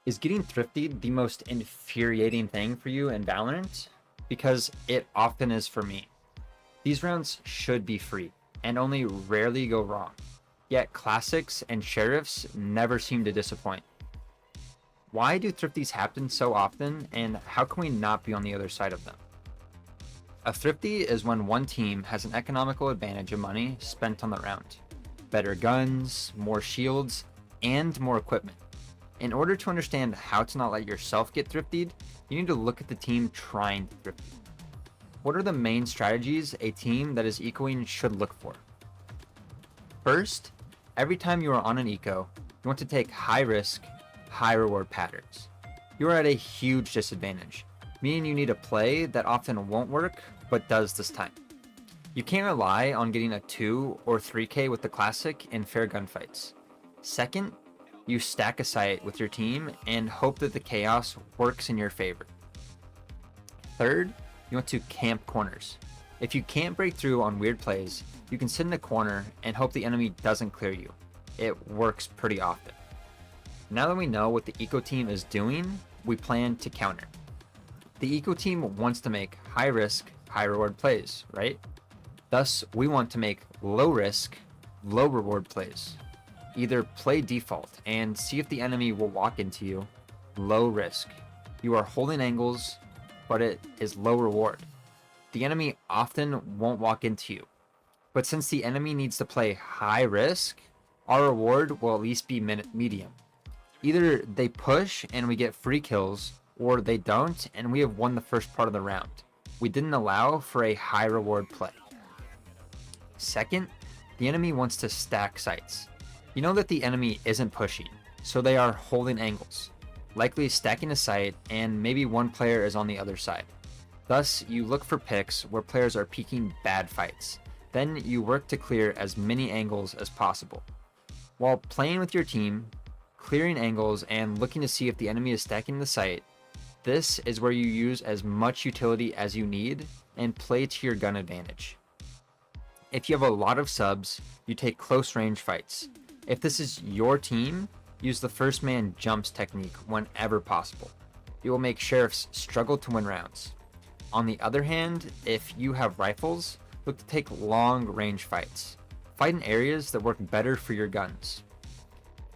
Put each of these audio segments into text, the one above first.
Is getting thrifted the most infuriating thing for you in Valorant? Because it often is for me. These rounds should be free and only rarely go wrong. Yet classics and sheriffs never seem to disappoint. Why do thrifties happen so often, and how can we not be on the other side of them? A thrifty is when one team has an economical advantage of money spent on the round. Better guns, more shields, and more equipment. In order to understand how to not let yourself get thrifted, you need to look at the team trying to thrift you. What are the main strategies a team that is ecoing should look for? First, every time you are on an eco, you want to take high risk, high reward patterns. You are at a huge disadvantage, meaning you need a play that often won't work, but does this time. You can't rely on getting a 2 or 3k with the classic in fair gunfights. Second, you stack a site with your team and hope that the chaos works in your favor. Third, you want to camp corners. If you can't break through on weird plays, you can sit in a corner and hope the enemy doesn't clear you. It works pretty often. Now that we know what the eco team is doing, we plan to counter. The eco team wants to make high risk, high reward plays, right? Thus, we want to make low risk, low reward plays. Either play default and see if the enemy will walk into you. Low risk. You are holding angles, but it is low reward. The enemy often won't walk into you. But since the enemy needs to play high risk, our reward will at least be medium. Either they push and we get free kills, or they don't and we have won the first part of the round. We didn't allow for a high reward play. Second, the enemy wants to stack sites. You know that the enemy isn't pushing, so they are holding angles, likely stacking a site, and maybe one player is on the other side. Thus, you look for picks where players are peeking bad fights. Then you work to clear as many angles as possible. While playing with your team, clearing angles and looking to see if the enemy is stacking the site, this is where you use as much utility as you need and play to your gun advantage. If you have a lot of subs, you take close range fights. If this is your team, use the first man jumps technique whenever possible. It will make sheriffs struggle to win rounds. On the other hand, if you have rifles, look to take long range fights. Fight in areas that work better for your guns.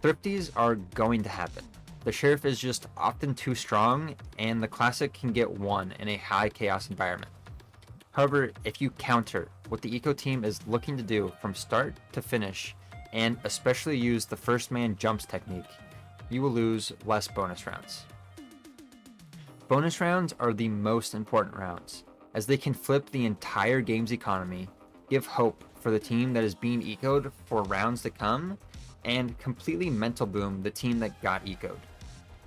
Thrifties are going to happen. The sheriff is just often too strong, and the classic can get won in a high chaos environment. However, if you counter what the eco team is looking to do from start to finish, and especially use the first man jumps technique, you will lose less bonus rounds. Bonus rounds are the most important rounds, as they can flip the entire game's economy, give hope for the team that is being ecoed for rounds to come, and completely mental boom the team that got ecoed.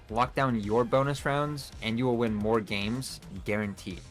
Lock down your bonus rounds and you will win more games, guaranteed.